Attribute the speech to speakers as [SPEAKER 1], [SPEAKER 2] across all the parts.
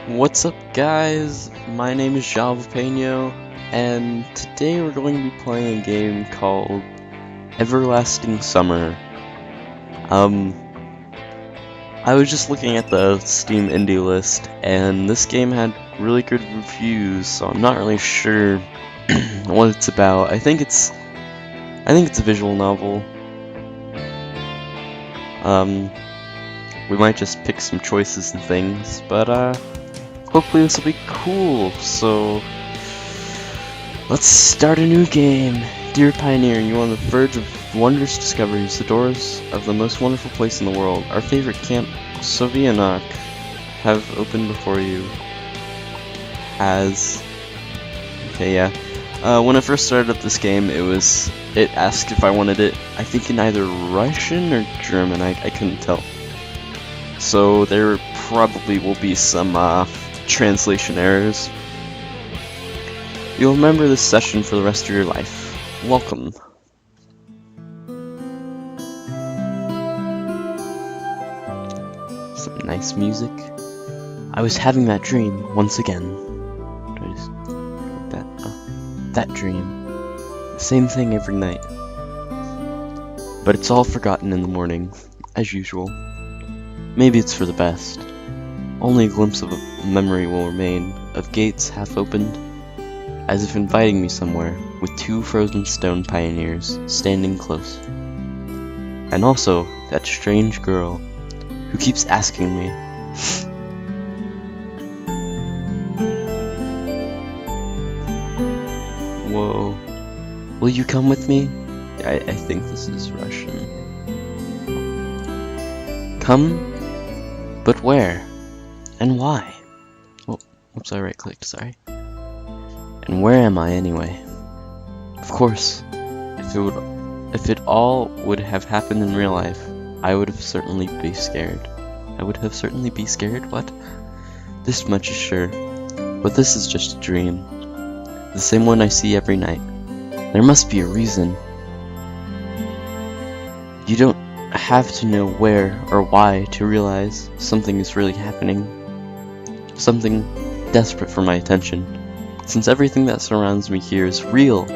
[SPEAKER 1] What's up, guys? My name is Jalapapeno, and today we're going to be playing a game called Everlasting Summer. I was just looking at the Steam indie list, and this game had really good reviews, so I'm not really sure what it's about. I think it's a visual novel. We might just pick some choices and things, but hopefully this will be cool. So let's start a new game. Dear Pioneer, you are on the verge of wondrous discoveries, the doors of the most wonderful place in the world. Our favorite camp, Sovianok, have opened before you. When I first started up this game, it asked if I wanted it, I think in either Russian or German, I couldn't tell. So there probably will be some translation errors. You'll remember this session for the rest of your life. Welcome. Some nice music. I was having that dream once again. That dream. The same thing every night. But it's all forgotten in the morning, as usual. Maybe it's for the best. Only a glimpse of a memory will remain, of gates half opened, as if inviting me somewhere, with two frozen stone pioneers standing close. And also, that strange girl, who keeps asking me. Whoa. Will you come with me? I think this is Russian. Come? But where? And why? Oh, oops, I right-clicked, sorry. And where am I anyway? Of course, if it all would have happened in real life, I would have certainly be scared. What? This much is sure. But this is just a dream. The same one I see every night. There must be a reason. You don't have to know where or why to realize something is really happening. Something desperate for my attention. Since everything that surrounds me here is real.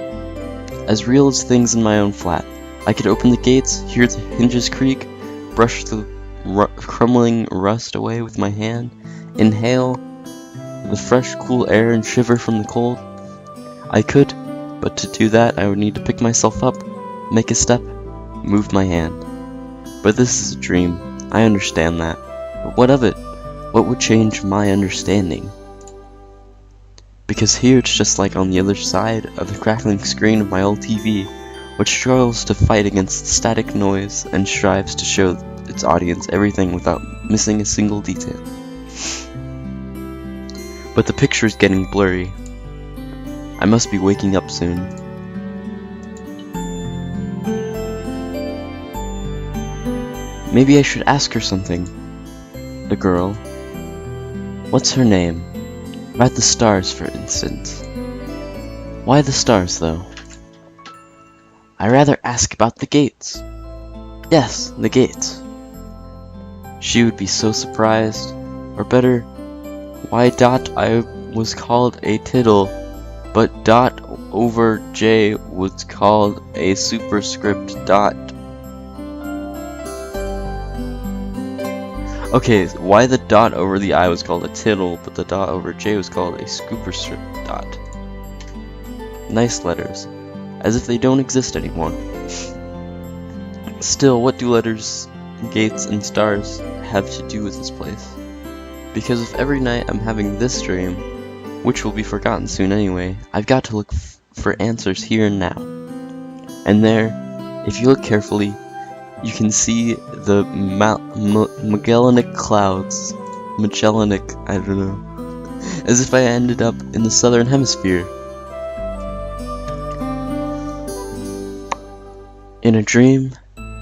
[SPEAKER 1] As real as things in my own flat. I could open the gates, hear the hinges creak, brush the crumbling rust away with my hand, inhale the fresh cool air and shiver from the cold. I could, but to do that I would need to pick myself up, make a step, move my hand. But this is a dream, I understand that. But what of it? What would change my understanding? Because here it's just like on the other side of the crackling screen of my old TV, which struggles to fight against static noise and strives to show its audience everything without missing a single detail. But the picture is getting blurry. I must be waking up soon. Maybe I should ask her something. The girl. What's her name? About the stars, for instance. Why the stars, though? I rather ask about the gates. Yes, the gates. She would be so surprised. Or better, why Dot I was called a tittle, but Dot over J was called a superscript dot. Okay, why the dot over the I was called a tittle, but the dot over J was called a superscript dot. Nice letters. As if they don't exist anymore. Still, what do letters, gates, and stars have to do with this place? Because if every night I'm having this dream, which will be forgotten soon anyway, I've got to look for answers here and now. And there, if you look carefully, you can see the Magellanic clouds. Magellanic, I don't know. As if I ended up in the southern hemisphere. In a dream,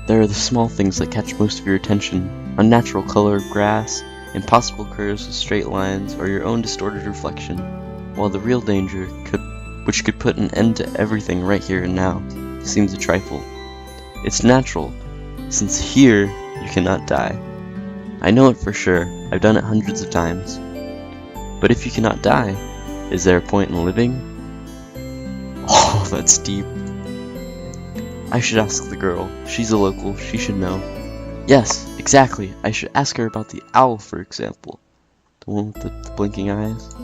[SPEAKER 1] there are the small things that catch most of your attention. Unnatural color of grass, impossible curves with straight lines, or your own distorted reflection. While the real danger, which could put an end to everything right here and now, seems a trifle. It's natural, since here you cannot die. I know it for sure. I've done it hundreds of times. But if you cannot die, is there a point in living? Oh, that's deep. I should ask the girl. She's a local, she should know. Yes, exactly. I should ask her about the owl, for example. The one with the blinking eyes.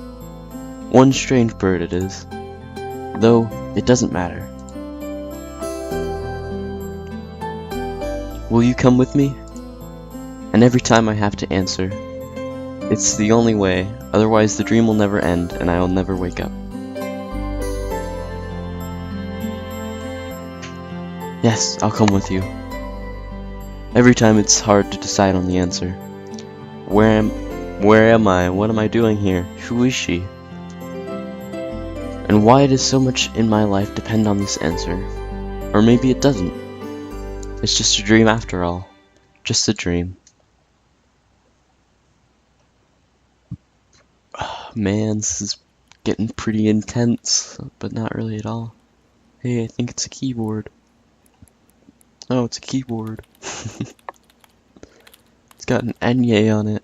[SPEAKER 1] One strange bird it is. Though, it doesn't matter. Will you come with me? And every time I have to answer, it's the only way, otherwise the dream will never end and I will never wake up. Yes, I'll come with you. Every time it's hard to decide on the answer. Where am I? What am I doing here? Who is she? And why does so much in my life depend on this answer? Or maybe it doesn't. It's just a dream after all. Just a dream. Oh, man, this is getting pretty intense, but not really at all. Hey, I think it's a keyboard. Oh, it's a keyboard. It's got an Enye on it.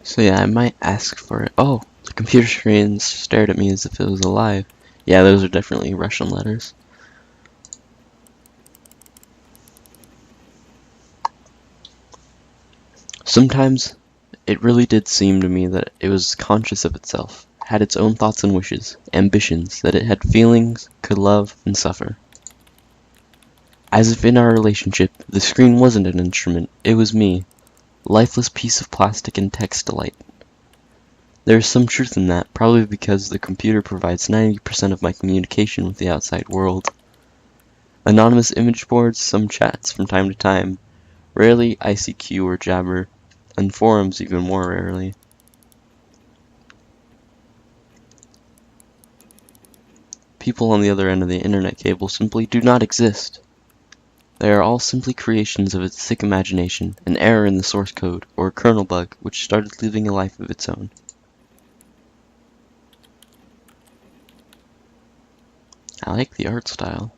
[SPEAKER 1] So yeah, I might ask for it. Oh, the computer screen stared at me as if it was alive. Yeah, those are definitely Russian letters. Sometimes it really did seem to me that it was conscious of itself, had its own thoughts and wishes, ambitions, that it had feelings, could love, and suffer. As if in our relationship, the screen wasn't an instrument, it was me, lifeless piece of plastic and textilite. There is some truth in that, probably because the computer provides 90% of my communication with the outside world. Anonymous image boards, some chats from time to time, rarely ICQ or Jabber, and forums even more rarely. People on the other end of the internet cable simply do not exist. They are all simply creations of its sick imagination, an error in the source code, or a kernel bug which started living a life of its own. I like the art style.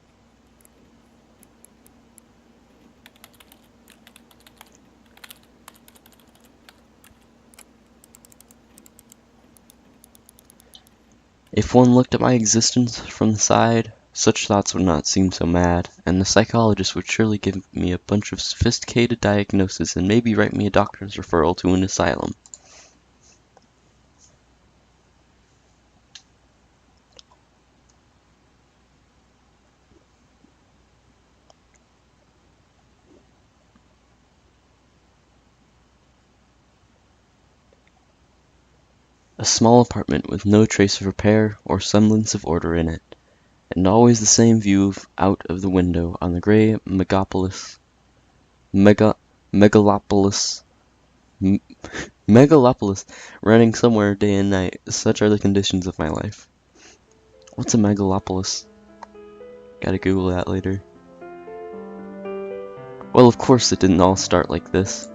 [SPEAKER 1] If one looked at my existence from the side, such thoughts would not seem so mad, and the psychologist would surely give me a bunch of sophisticated diagnoses and maybe write me a doctor's referral to an asylum. A small apartment with no trace of repair or semblance of order in it, and always the same view out of the window on the gray megalopolis, running somewhere day and night. Such are the conditions of my life. What's a megalopolis? Gotta Google that later. Well, of course it didn't all start like this.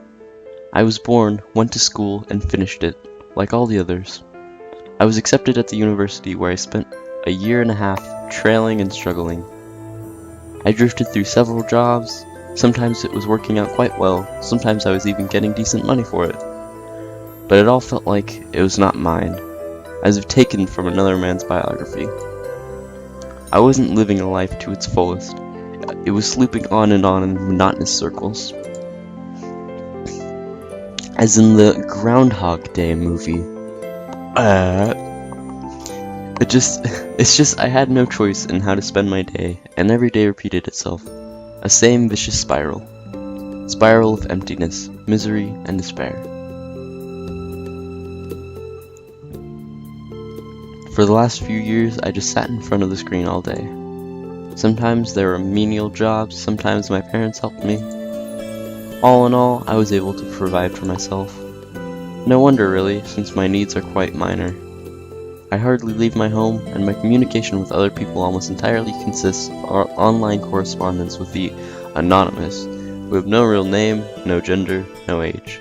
[SPEAKER 1] I was born, went to school, and finished it, like all the others. I was accepted at the university where I spent a year and a half trailing and struggling. I drifted through several jobs. Sometimes it was working out quite well, sometimes I was even getting decent money for it. But it all felt like it was not mine, as if taken from another man's biography. I wasn't living a life to its fullest. It was looping on in monotonous circles. As in the Groundhog Day movie. It's just I had no choice in how to spend my day, and every day repeated itself. A same vicious spiral. Spiral of emptiness, misery, and despair. For the last few years, I just sat in front of the screen all day. Sometimes there were menial jobs, sometimes my parents helped me. All in all, I was able to provide for myself. No wonder really, since my needs are quite minor. I hardly leave my home, and my communication with other people almost entirely consists of our online correspondence with the anonymous, who have no real name, no gender, no age.